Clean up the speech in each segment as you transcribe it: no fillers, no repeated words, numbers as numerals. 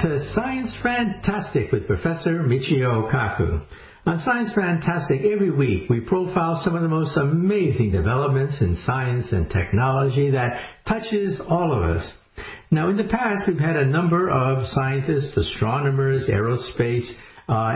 back to Science Fantastic with Professor Michio Kaku. On Science Fantastic, every week we profile some of the most amazing developments in science and technology that touches all of us. Now, in the past, we've had a number of scientists, astronomers, aerospace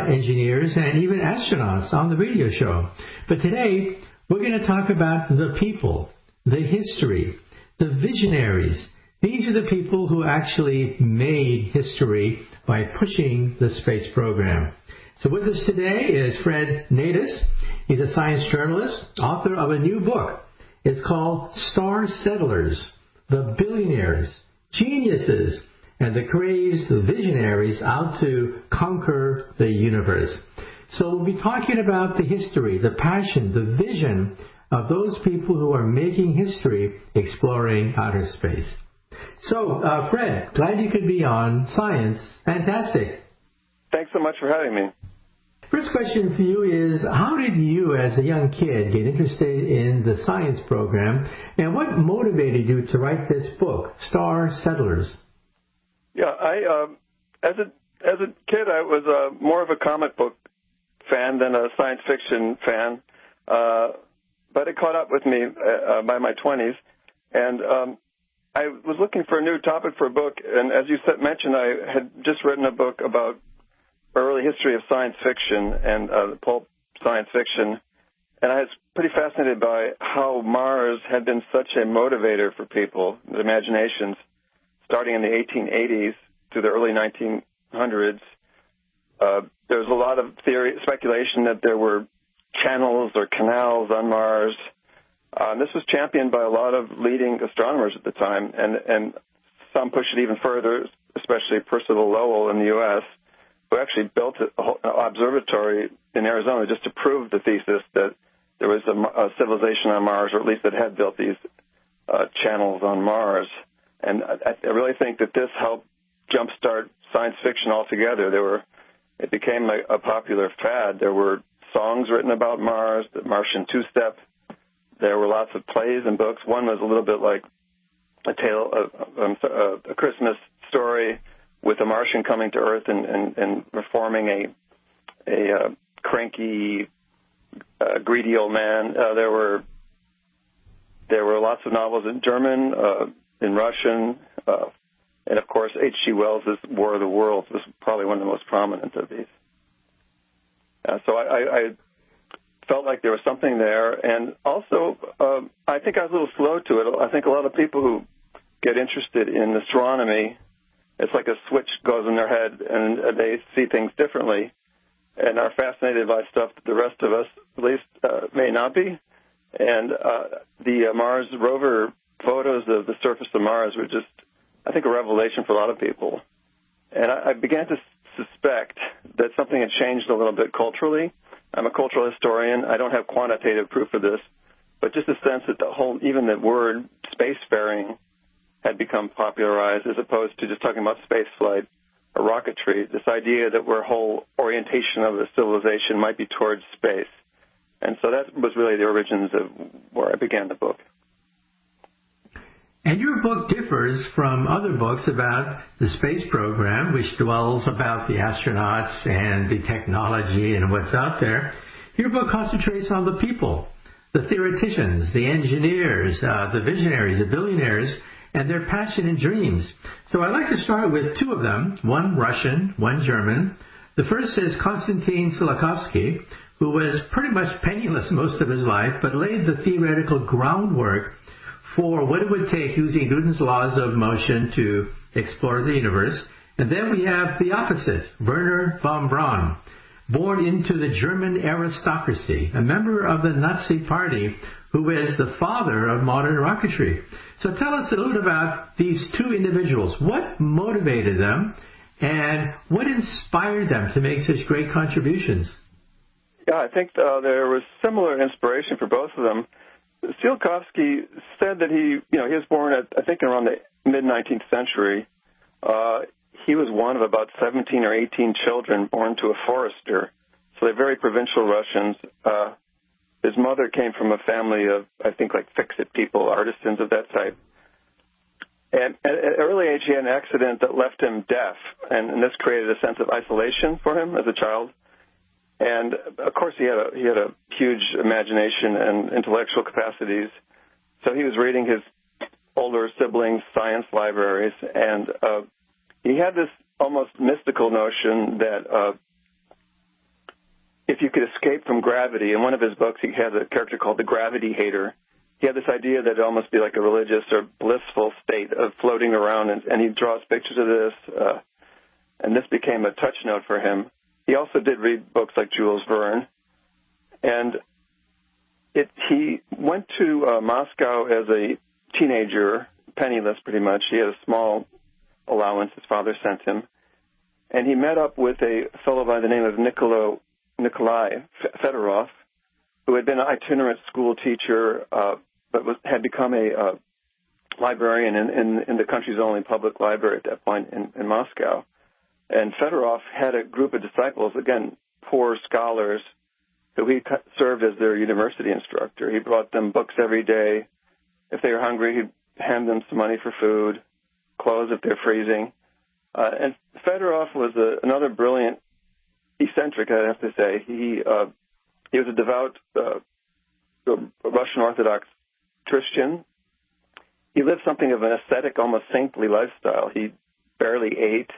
engineers, and even astronauts on the radio show. But today, we're going to talk about the people, the history, the visionaries. These are the people who actually made history by pushing the space program. So with us today is Fred Natus. He's a science journalist, author of a new book. It's called Star Settlers, the Billionaires, Geniuses, and the Crazed Visionaries Out to Conquer the Universe. So we'll be talking about the history, the passion, the vision of those people who are making history exploring outer space. So, Fred, glad you could be on Science Fantastic. Thanks so much for having me. First question for you is, how did you, as a young kid, get interested in the science program, and what motivated you to write this book, Star Settlers? Yeah, as a kid, I was more of a comic book fan than a science fiction fan, but it caught up with me by my 20s, and I was looking for a new topic for a book, and as you mentioned, I had just written a book about early history of science fiction and pulp science fiction, and I was pretty fascinated by how Mars had been such a motivator for people, their imaginations, starting in the 1880s to the early 1900s. There was a lot of speculation that there were channels or canals on Mars. This was championed by a lot of leading astronomers at the time, and some pushed it even further, especially Percival Lowell in the U.S., who actually built an observatory in Arizona just to prove the thesis that there was a civilization on Mars, or at least that had built these channels on Mars. And I really think that this helped jumpstart science fiction altogether. It became a popular fad. There were songs written about Mars, the Martian Two-Step. There were lots of plays and books. One was a little bit like a Christmas story with a Martian coming to Earth and reforming a cranky, greedy old man. There were lots of novels in German, in Russian, and of course H.G. Wells' War of the Worlds was probably one of the most prominent of these. So I felt like there was something there, and also I think I was a little slow to it. I think a lot of people who get interested in astronomy, it's like a switch goes in their head, and they see things differently and are fascinated by stuff that the rest of us, at least, may not be. And the Mars rover photos of the surface of Mars were just, I think, a revelation for a lot of people. And I began to suspect that something had changed a little bit culturally. I'm a cultural historian. I don't have quantitative proof of this, but just a sense that even the word spacefaring had become popularized as opposed to just talking about space flight or rocketry. This idea that our whole orientation of the civilization might be towards space. And so that was really the origins of where I began the book. And your book differs from other books about the space program, which dwells about the astronauts and the technology and what's out there. Your book concentrates on the people, the theoreticians, the engineers, the visionaries, the billionaires, and their passion and dreams. So I'd like to start with two of them, one Russian, one German. The first is Konstantin Tsiolkovsky, who was pretty much penniless most of his life, but laid the theoretical groundwork for what it would take using Newton's laws of motion to explore the universe. And then we have the opposite, Werner von Braun, born into the German aristocracy, a member of the Nazi Party, who is the father of modern rocketry. So tell us a little bit about these two individuals. What motivated them, and what inspired them to make such great contributions? Yeah, I think there was similar inspiration for both of them. Tsiolkovsky said that he was born I think around the mid-19th century. He was one of about 17 or 18 children born to a forester, so they're very provincial Russians. His mother came from a family of, I think, like fix-it people, artisans of that type. And at an early age, he had an accident that left him deaf, and this created a sense of isolation for him as a child. And of course, he had a huge imagination and intellectual capacities. So he was reading his older siblings' science libraries, and he had this almost mystical notion that if you could escape from gravity, in one of his books, he had a character called the gravity hater. He had this idea that it would almost be like a religious or blissful state of floating around, and he draws pictures of this, and this became a touch note for him. He also did read books like Jules Verne, and he went to Moscow as a teenager, penniless pretty much. He had a small allowance his father sent him, and he met up with a fellow by the name of Nikolai Fedorov, who had been an itinerant school teacher, but had become a librarian in the country's only public library at that point in Moscow. And Fedorov had a group of disciples, again, poor scholars, who he served as their university instructor. He brought them books every day. If they were hungry, he'd hand them some money for food, clothes if they're freezing. And Fedorov was another brilliant eccentric, I'd have to say. He was a devout Russian Orthodox Christian. He lived something of an ascetic, almost saintly lifestyle. He barely ate.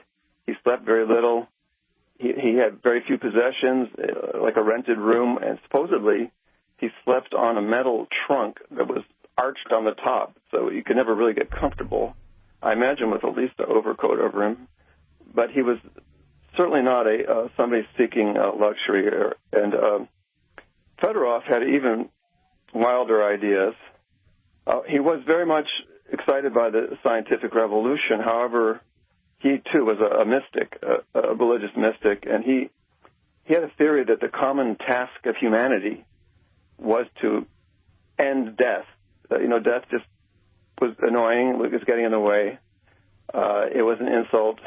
He slept very little. He had very few possessions, like a rented room, and supposedly he slept on a metal trunk that was arched on the top, so you could never really get comfortable. I imagine with at least an overcoat over him. But he was certainly not somebody seeking luxury. And Fedorov had even wilder ideas. He was very much excited by the scientific revolution. However, he, too, was a mystic, a religious mystic, and he had a theory that the common task of humanity was to end death. Death just was annoying, it was getting in the way. It was an insult,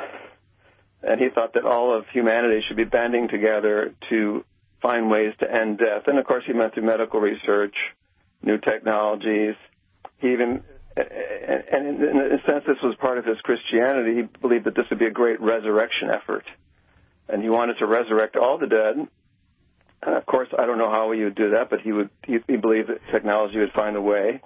and he thought that all of humanity should be banding together to find ways to end death. And, of course, he went through medical research, new technologies. He even... And in a sense, this was part of his Christianity. He believed that this would be a great resurrection effort. And he wanted to resurrect all the dead. And of course, I don't know how he would do that, but he believed that technology would find a way.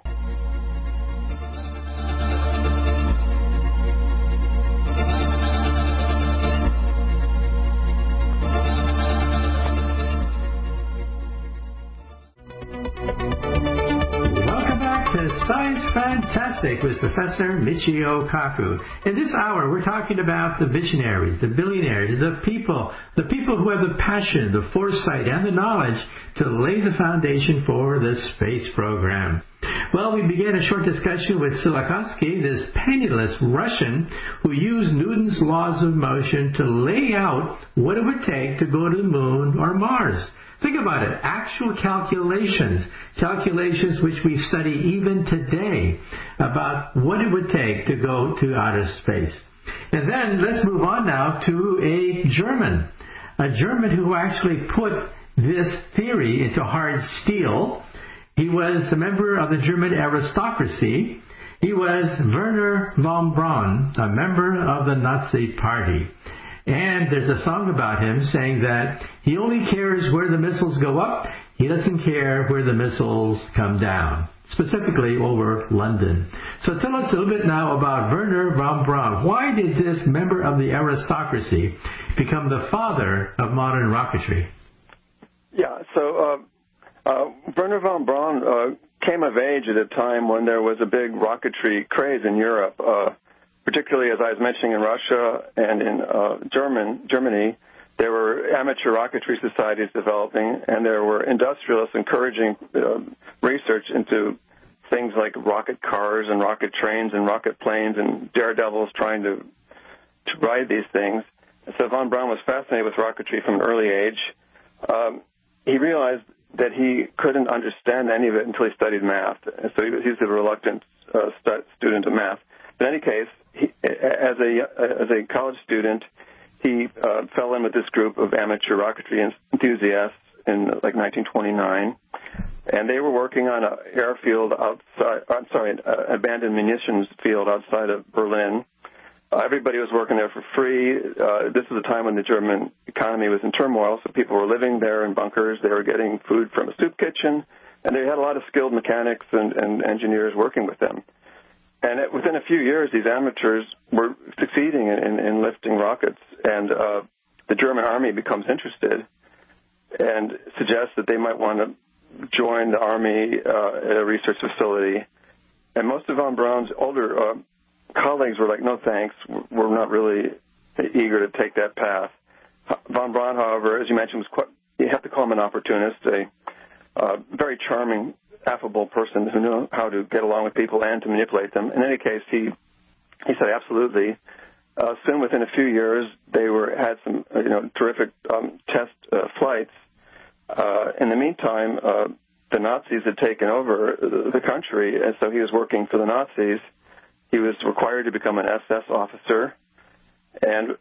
Science Fantastic with Professor Michio Kaku. In this hour, we're talking about the visionaries, the billionaires, the people who have the passion, the foresight, and the knowledge to lay the foundation for the space program. Well, we began a short discussion with Tsiolkovsky, this penniless Russian who used Newton's laws of motion to lay out what it would take to go to the moon or Mars. Think about it, actual calculations which we study even today about what it would take to go to outer space. And then let's move on now to a German who actually put this theory into hard steel. He was a member of the German aristocracy. He was Werner von Braun, a member of the Nazi Party. And there's a song about him saying that he only cares where the missiles go up. He doesn't care where the missiles come down, specifically over London. So tell us a little bit now about Werner von Braun. Why did this member of the aristocracy become the father of modern rocketry? Yeah, so Werner von Braun came of age at a time when there was a big rocketry craze in Europe. Particularly, as I was mentioning, in Russia and in Germany, there were amateur rocketry societies developing, and there were industrialists encouraging research into things like rocket cars and rocket trains and rocket planes and daredevils trying to ride these things. And so von Braun was fascinated with rocketry from an early age. He realized that he couldn't understand any of it until he studied math, and so he was a reluctant student of math. In any case, as a college student, he fell in with this group of amateur rocketry enthusiasts in like 1929. And they were working on an airfield an abandoned munitions field outside of Berlin. Everybody was working there for free. This is a time when the German economy was in turmoil, so people were living there in bunkers. They were getting food from a soup kitchen, and they had a lot of skilled mechanics and engineers working with them. And within a few years, these amateurs were succeeding in lifting rockets, and the German army becomes interested and suggests that they might want to join the army at a research facility. And most of von Braun's older colleagues were like, no thanks, we're not really eager to take that path. Von Braun, however, as you mentioned, was quite, you have to call him an opportunist, a very charming, affable person who knew how to get along with people and to manipulate them. In any case, he said absolutely. Soon, within a few years, they had some terrific test flights. In the meantime, the Nazis had taken over the country, and so he was working for the Nazis. He was required to become an SS officer, and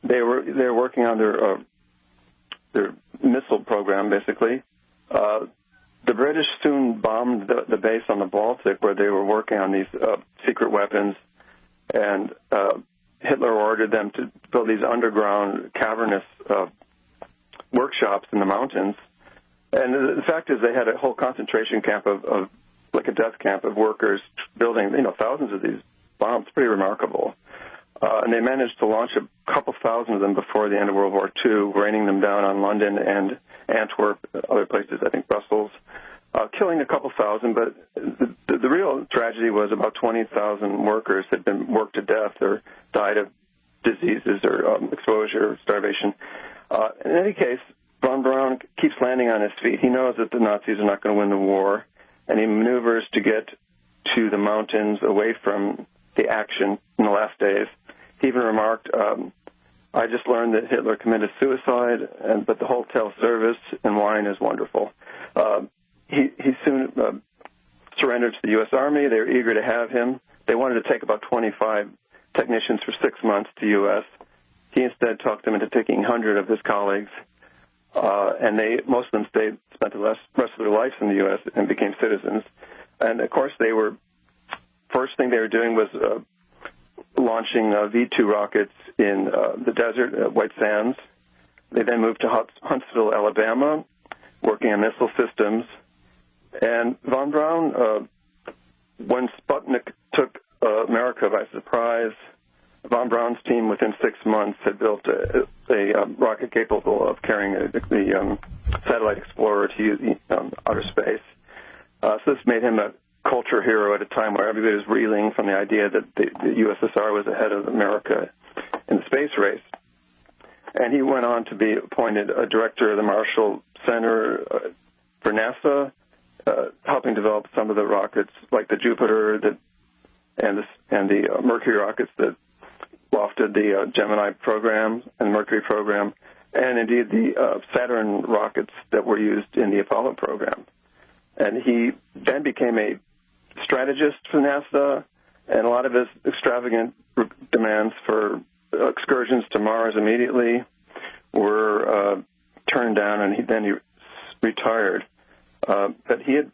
they were working on their missile program, basically. The British soon bombed the base on the Baltic where they were working on these secret weapons, and Hitler ordered them to build these underground cavernous workshops in the mountains. And the fact is they had a whole concentration camp of like a death camp of workers building, thousands of these bombs. Pretty remarkable. And they managed to launch a couple thousand of them before the end of World War II, raining them down on London and Antwerp, other places, I think Brussels, killing a couple thousand. But the real tragedy was about 20,000 workers had been worked to death or died of diseases or exposure or starvation. In any case, von Braun keeps landing on his feet. He knows that the Nazis are not going to win the war, and he maneuvers to get to the mountains away from the action in the last days. He even remarked, I just learned that Hitler committed suicide, but the hotel service and wine is wonderful. He soon surrendered to the U.S. Army. They were eager to have him. They wanted to take about 25 technicians for 6 months to the U.S. He instead talked them into taking 100 of his colleagues, and most of them spent the rest of their lives in the U.S. and became citizens. And, of course, first thing they were doing was launching V-2 rockets in the desert, White Sands. They then moved to Huntsville, Alabama, working on missile systems. And von Braun, when Sputnik took America by surprise, von Braun's team within 6 months had built a rocket capable of carrying the satellite explorer to outer space. So this made him a culture hero at a time where everybody was reeling from the idea that the USSR was ahead of America in the space race. And he went on to be appointed a director of the Marshall Center for NASA, helping develop some of the rockets like the Jupiter and the Mercury rockets that lofted the Gemini program and the Mercury program, and indeed the Saturn rockets that were used in the Apollo program. And he then became a strategist for NASA, and a lot of his extravagant demands for excursions to Mars immediately were turned down, and he retired. But he had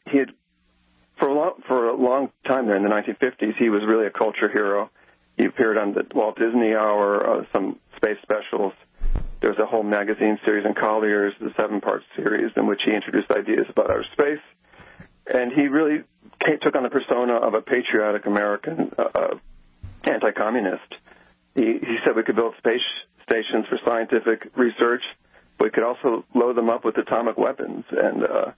for a long time there in the 1950s, he was really a culture hero. He appeared on the Walt Disney Hour, some space specials. There was a whole magazine series in Collier's, the 7-part series, in which he introduced ideas about outer space. And he really took on the persona of a patriotic American anti-communist. He said we could build space stations for scientific research, but we could also load them up with atomic weapons, and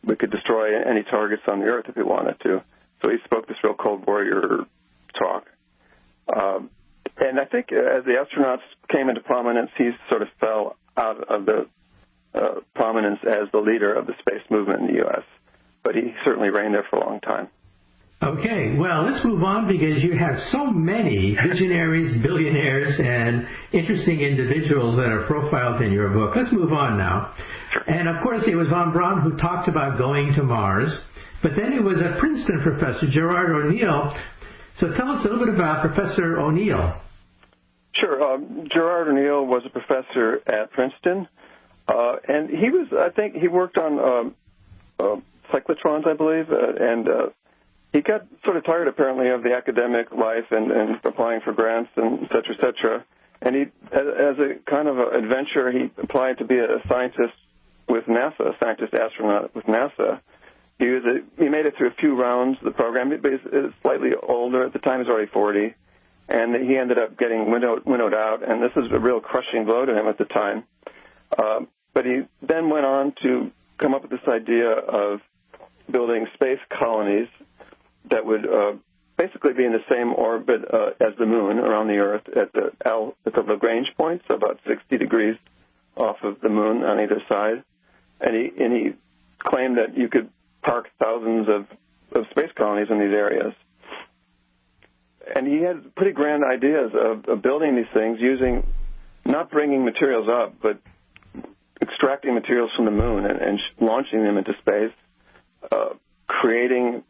we could destroy any targets on the Earth if we wanted to. So he spoke this real Cold Warrior talk. And I think as the astronauts came into prominence, he sort of fell out of the prominence as the leader of the space movement in the U.S., but he certainly reigned there for a long time. Okay, well, let's move on because you have so many visionaries, billionaires, and interesting individuals that are profiled in your book. Let's move on now. Sure. And, of course, it was von Braun who talked about going to Mars, but then it was a Princeton professor, Gerald ONeill. So tell us a little bit about Professor ONeill. Sure. Gerald ONeill was a professor at Princeton, and he worked on cyclotrons, I believe, and he got sort of tired, apparently, of the academic life and applying for grants and et cetera. And he, as a kind of adventure, he applied to be a scientist with NASA, a scientist astronaut with NASA. He made it through a few rounds of the program. He was slightly older at the time. He was already 40. And he ended up getting winnowed out, and this was a real crushing blow to him at the time. But he then went on to come up with this idea of building space colonies that would basically be in the same orbit as the moon around the Earth at the Lagrange points, about 60 degrees off of the moon on either side. And he claimed that you could park thousands of space colonies in these areas. And he had pretty grand ideas of building these things using, not bringing materials up, but extracting materials from the moon and launching them into space,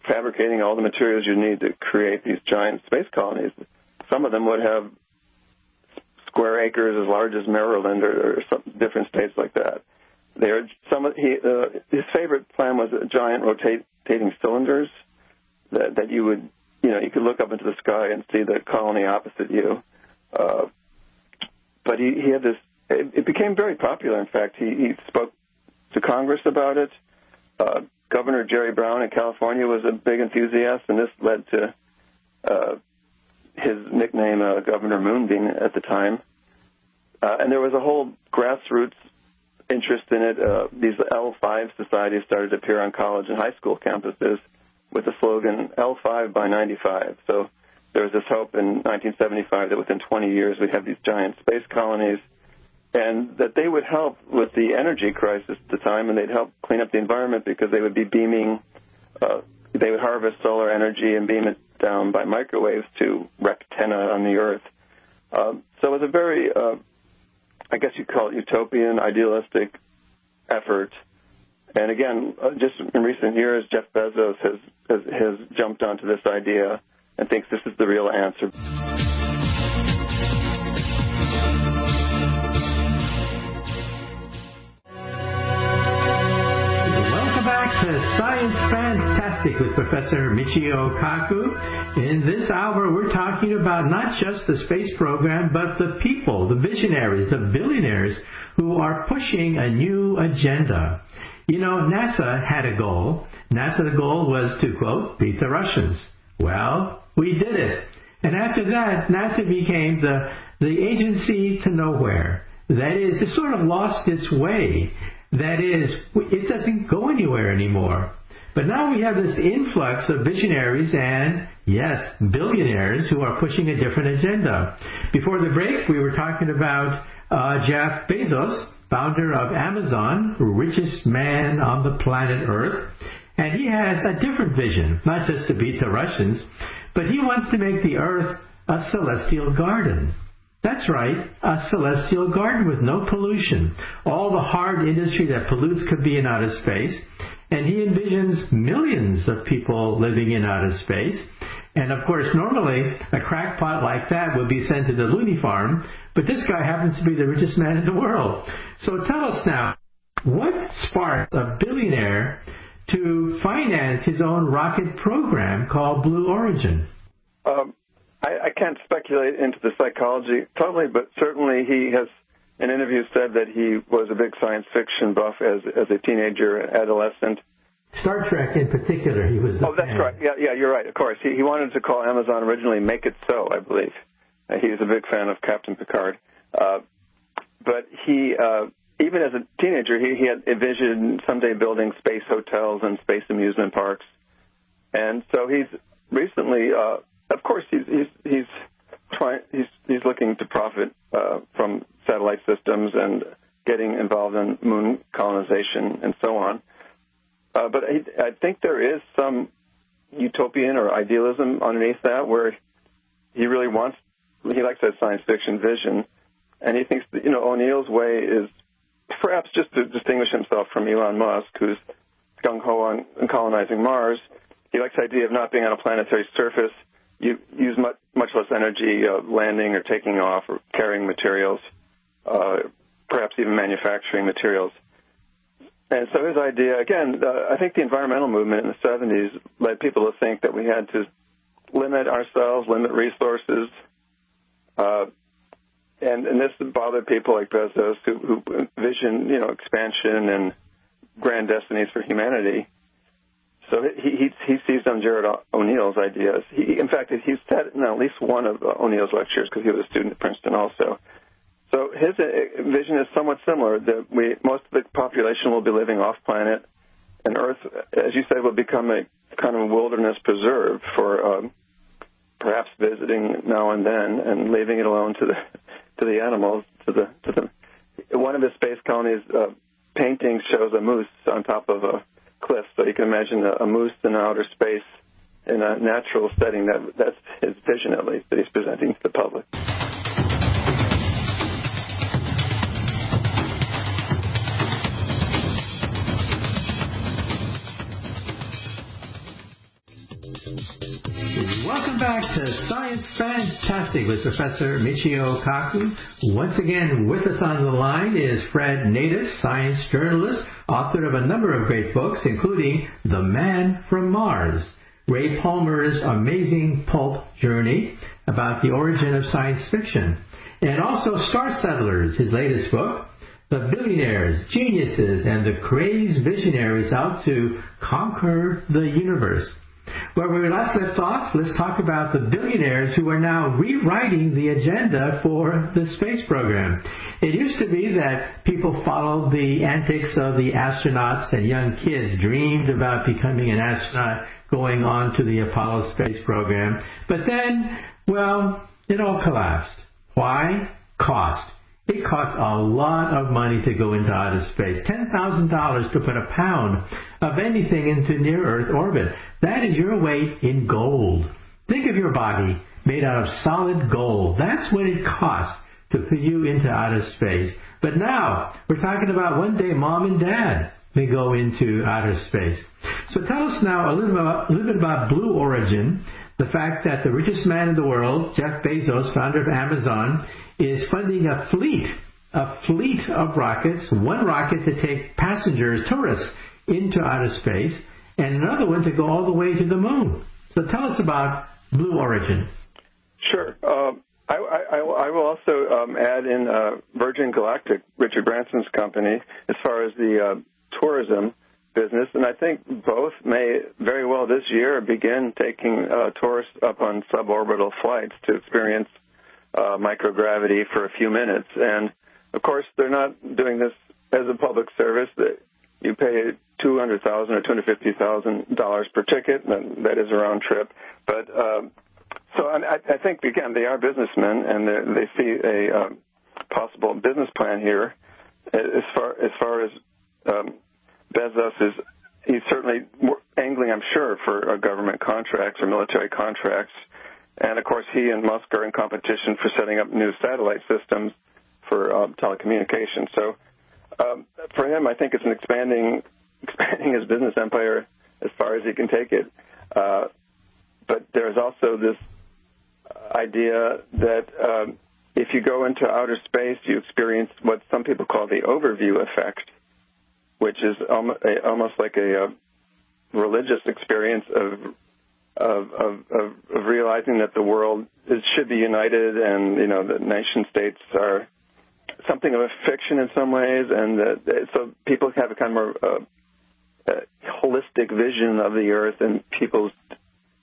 fabricating all the materials you need to create these giant space colonies. Some of them would have square acres as large as Maryland or some different states like that. His favorite plan was giant rotating cylinders that you would, you could look up into the sky and see the colony opposite you. But he had this. It became very popular. In fact, he spoke to Congress about it. Governor Jerry Brown in California was a big enthusiast, and this led to his nickname, Governor Moonbeam, at the time. And there was a whole grassroots interest in it. These L5 societies started to appear on college and high school campuses with the slogan L5 by 95. So there was this hope in 1975 that within 20 years we'd have these giant space colonies, and that they would help with the energy crisis at the time, and they'd help clean up the environment because they would be beaming, they would harvest solar energy and beam it down by microwaves to rectenna on the Earth. So it was a very, I guess you'd call it utopian, idealistic effort. And again, just in recent years, Jeff Bezos has jumped onto this idea and thinks this is the real answer. Welcome back to Science Fantastic with Professor Michio Kaku. In this hour, we're talking about not just the space program, but the people, the visionaries, the billionaires who are pushing a new agenda. NASA had a goal. The goal was to, quote, beat the Russians. Well, we did it. And after that, NASA became the agency to nowhere. That is, it sort of lost its way. That is, it doesn't go anywhere anymore. But now we have this influx of visionaries and, yes, billionaires who are pushing a different agenda. Before the break, we were talking about Jeff Bezos, founder of Amazon, richest man on the planet Earth. And he has a different vision, not just to beat the Russians, but he wants to make the Earth a celestial garden. That's right, a celestial garden with no pollution. All the hard industry that pollutes could be in outer space. And he envisions millions of people living in outer space. And of course, normally, a crackpot like that would be sent to the loony farm, but this guy happens to be the richest man in the world. So tell us now, what sparked a billionaire to finance his own rocket program called Blue Origin? I can't speculate into the psychology totally, but certainly he has, in interviews, said that he was a big science fiction buff as a teenager, adolescent. Star Trek in particular, he was. That's right. Yeah, you're right. Of course, he wanted to call Amazon originally "Make It So," I believe. He was a big fan of Captain Picard. But he, even as a teenager, he had envisioned someday building space hotels and space amusement parks. And so he's recently, of course, he's looking to profit from satellite systems and getting involved in moon colonization and so on. But I think there is some utopian or idealism underneath that, where he really wants, he likes that science fiction vision, and he thinks that, O'Neill's way is perhaps just to distinguish himself from Elon Musk, who's gung-ho on colonizing Mars. He likes the idea of not being on a planetary surface. You use much less energy landing or taking off or carrying materials, perhaps even manufacturing materials. And so his idea, again, I think the environmental movement in the 70s led people to think that we had to limit ourselves, limit resources, and this bothered people like Bezos who envision, expansion and grand destinies for humanity. So he seized on Gerald ONeill's ideas. In fact, he's said in at least one of ONeill's lectures, because he was a student at Princeton also. So his vision is somewhat similar, that most of the population will be living off-planet, and Earth, as you said, will become a kind of wilderness preserve for perhaps visiting now and then, and leaving it alone to the animals. One of his space colonies painting shows a moose on top of a cliff, so you can imagine a moose in outer space in a natural setting. That's his vision, at least, that he's presenting to the public. Welcome back to Science Fantastic with Professor Michio Kaku. Once again, with us on the line is Fred Natus, science journalist, author of a number of great books, including The Man from Mars, Ray Palmer's amazing pulp journey about the origin of science fiction, and also Star Settlers, his latest book, The Billionaires, Geniuses, and the Crazed Visionaries Out to Conquer the Universe. Where we last left off, let's talk about the billionaires who are now rewriting the agenda for the space program. It used to be that people followed the antics of the astronauts, and young kids dreamed about becoming an astronaut, going on to the Apollo space program. But then, well, it all collapsed. Why? Cost. It costs a lot of money to go into outer space. $10,000 to put a pound of anything into near-Earth orbit. That is your weight in gold. Think of your body made out of solid gold. That's what it costs to put you into outer space. But now, we're talking about one day mom and dad may go into outer space. So tell us now a little bit about Blue Origin, the fact that the richest man in the world, Jeff Bezos, founder of Amazon, is funding a fleet of rockets, one rocket to take passengers, tourists, into outer space, and another one to go all the way to the moon. So tell us about Blue Origin. Sure. I will also add in Virgin Galactic, Richard Branson's company, as far as the tourism business, and I think both may very well this year begin taking tourists up on suborbital flights to experience microgravity for a few minutes. And, of course, they're not doing this as a public service. That you pay $200,000 or $250,000 per ticket, and that is a round trip. But so I think, again, they are businessmen, and they see a possible business plan here. As far as Bezos he's certainly angling, I'm sure, for government contracts or military contracts. And, of course, he and Musk are in competition for setting up new satellite systems for telecommunications. So for him, I think it's expanding his business empire as far as he can take it. But there's also this idea that if you go into outer space, you experience what some people call the overview effect, which is almost like a religious experience of realizing that the world should be united, and the nation states are something of a fiction in some ways, and so people have a kind of holistic vision of the Earth and people's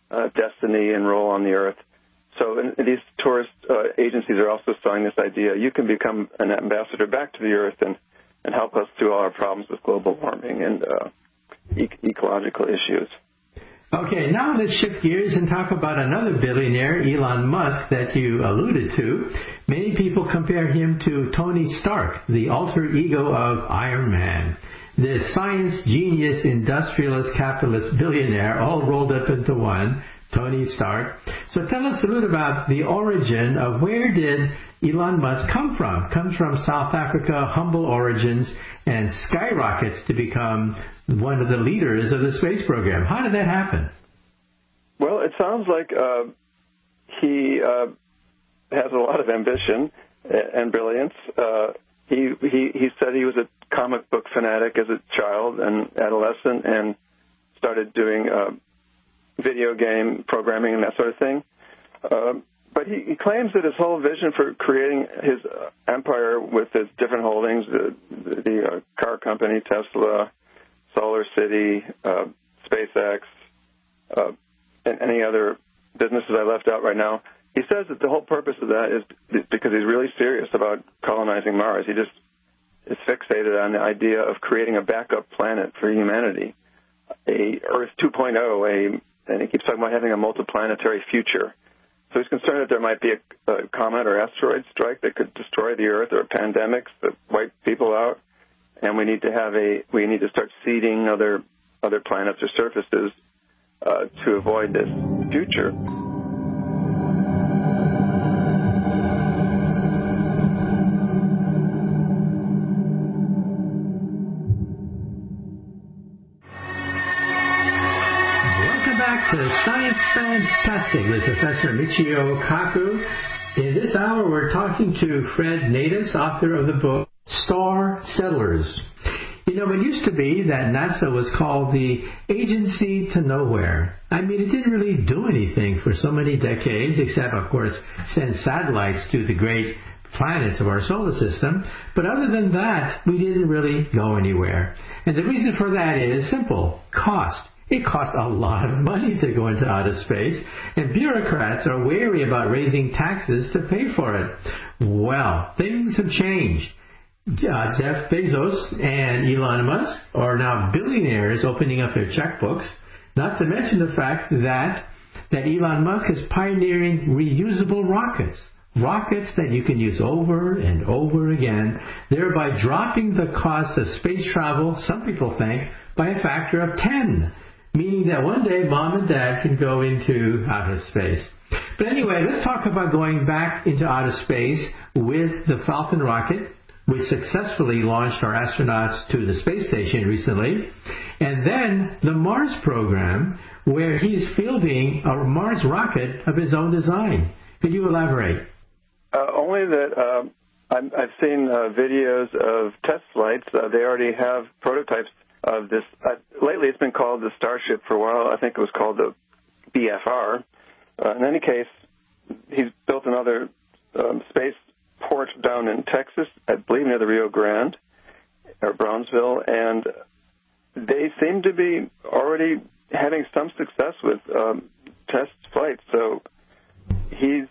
destiny and role on the Earth. So these tourist agencies are also selling this idea: you can become an ambassador back to the Earth and help us through all our problems with global warming and ecological issues. Okay, now let's shift gears and talk about another billionaire, Elon Musk, that you alluded to. Many people compare him to Tony Stark, the alter ego of Iron Man. The science, genius, industrialist, capitalist billionaire, all rolled up into one, Tony Stark. So tell us a little about the origin of where did Elon Musk come from? Comes from South Africa, humble origins, and skyrockets to become one of the leaders of the space program. How did that happen? Well, it sounds like he has a lot of ambition and brilliance. He said he was a comic book fanatic as a child and adolescent, and started doing video game programming and that sort of thing. But he claims that his whole vision for creating his empire with his different holdings, the car company, Tesla, Solar City, SpaceX, and any other businesses I left out right now, he says that the whole purpose of that is because he's really serious about colonizing Mars. He just is fixated on the idea of creating a backup planet for humanity, a Earth 2.0, and he keeps talking about having a multiplanetary future. So he's concerned that there might be a comet or asteroid strike that could destroy the Earth, or pandemics that wipe people out, and we need to start seeding other planets or surfaces to avoid this future. To Science Fantastic with Professor Michio Kaku. In this hour, we're talking to Fred Natus, author of the book Star Settlers. You know, it used to be that NASA was called the Agency to Nowhere. I mean, it didn't really do anything for so many decades, except, of course, send satellites to the great planets of our solar system. But other than that, we didn't really go anywhere. And the reason for that is simple: cost. It costs a lot of money to go into outer space, and bureaucrats are wary about raising taxes to pay for it. Well, things have changed. Jeff Bezos and Elon Musk are now billionaires opening up their checkbooks, not to mention the fact that Elon Musk is pioneering reusable rockets that you can use over and over again, thereby dropping the cost of space travel, some people think, by a factor of 10. Meaning that one day mom and dad can go into outer space. But anyway, let's talk about going back into outer space with the Falcon rocket, which successfully launched our astronauts to the space station recently, and then the Mars program, where he's fielding a Mars rocket of his own design. Could you elaborate? Only that I've seen videos of test flights. They already have prototypes of this. Lately it's been called the Starship for a while. I think it was called the BFR. In any case, he's built another space port down in Texas, I believe near the Rio Grande, or Brownsville, and they seem to be already having some success with test flights. So he's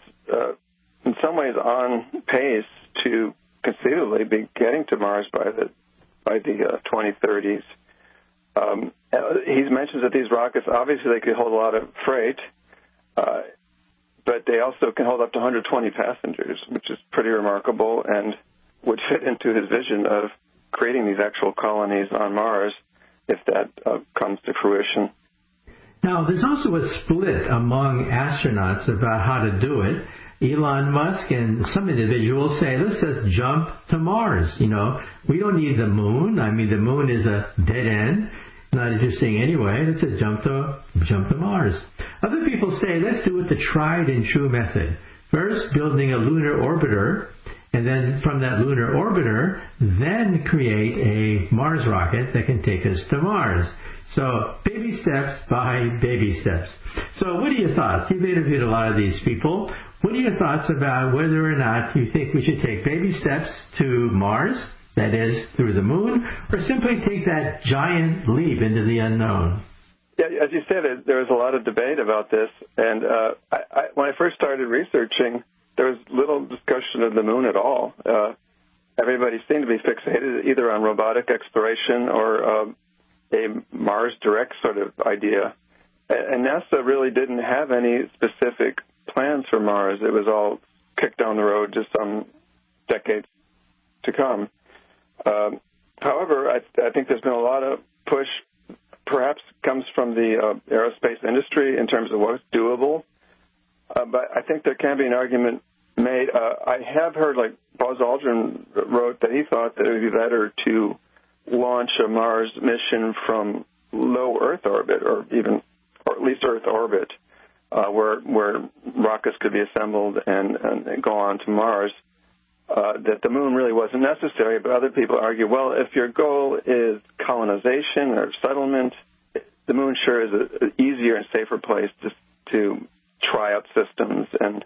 in some ways on pace to conceivably be getting to Mars by the 2030s. He mentions that these rockets, obviously they could hold a lot of freight, but they also can hold up to 120 passengers, which is pretty remarkable and would fit into his vision of creating these actual colonies on Mars if that comes to fruition. Now, there's also a split among astronauts about how to do it. Elon Musk and some individuals say, let's just jump to Mars. You know, we don't need the moon. I mean, the moon is a dead end. Not interesting anyway. Let's just jump to Mars. Other people say, let's do it the tried and true method. First, building a lunar orbiter, and then from that lunar orbiter, then create a Mars rocket that can take us to Mars. So, baby steps by baby steps. So, what are your thoughts? You've interviewed a lot of these people. What are your thoughts about whether or not you think we should take baby steps to Mars, that is, through the moon, or simply take that giant leap into the unknown? Yeah, as you said, there was a lot of debate about this, and when I first started researching, there was little discussion of the moon at all. Everybody seemed to be fixated either on robotic exploration or a Mars direct sort of idea. And NASA really didn't have any specific plans for Mars. It was all kicked down the road just some decades to come. However, I think there's been a lot of push, perhaps comes from the aerospace industry in terms of what's doable. But I think there can be an argument made. I have heard, like Buzz Aldrin wrote, that he thought that it would be better to launch a Mars mission from low Earth orbit, or at least Earth orbit, where rockets could be assembled and go on to Mars. that the moon really wasn't necessary, but other people argue, well, if your goal is colonization or settlement, the moon sure is an easier and safer place to try out systems and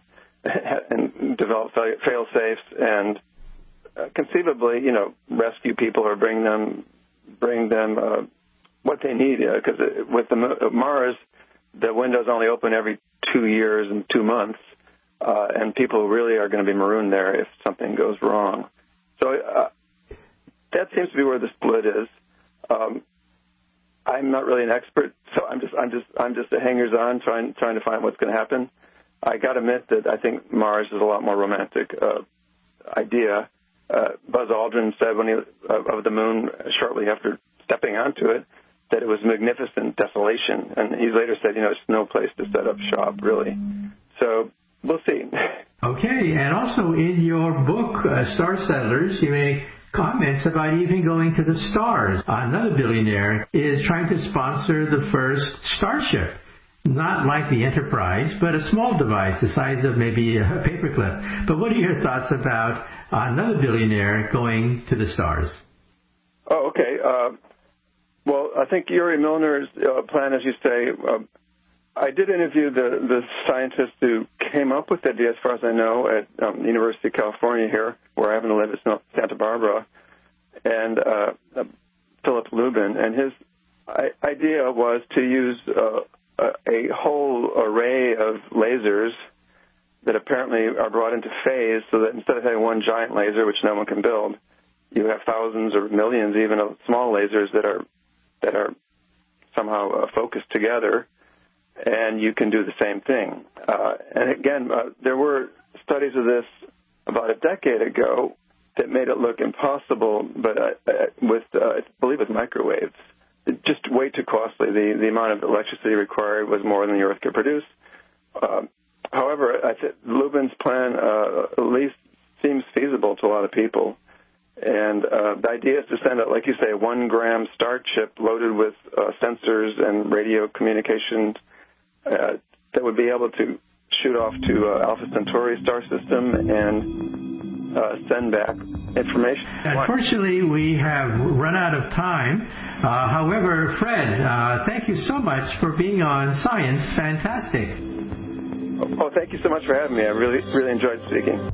develop fail-safes and conceivably, rescue people or bring them what they need. Because with Mars, the window's only open every 2 years and 2 months, and people really are going to be marooned there if something goes wrong. So that seems to be where the split is. I'm not really an expert, so I'm just a hangers-on trying to find what's going to happen. I got to admit that I think Mars is a lot more romantic idea. Buzz Aldrin said when of the moon shortly after stepping onto it that it was magnificent desolation, and he later said, it's no place to set up shop, really. So we'll see. Okay, and also in your book, Star Settlers, you make comments about even going to the stars. Another billionaire is trying to sponsor the first Starship. Not like the Enterprise, but a small device the size of maybe a paperclip. But what are your thoughts about another billionaire going to the stars? Oh, okay. Well, I think Yuri Milner's plan, as you say, I did interview the scientist who came up with the idea, as far as I know, at University of California here, where I happen to live. It's Santa Barbara, and Philip Lubin. And his idea was to use a whole array of lasers that apparently are brought into phase, so that instead of having one giant laser, which no one can build, you have thousands or millions even of small lasers that are somehow focused together, and you can do the same thing. And again, there were studies of this about a decade ago that made it look impossible, but I believe with microwaves. Just way too costly. The amount of electricity required was more than the Earth could produce. However, I think Lubin's plan at least seems feasible to a lot of people. And the idea is to send out, like you say, a 1-gram star chip loaded with sensors and radio communications that would be able to shoot off to Alpha Centauri star system and send back information. Unfortunately, we have run out of time. However, Fred, thank you so much for being on Science Fantastic. Oh, thank you so much for having me. I really enjoyed speaking.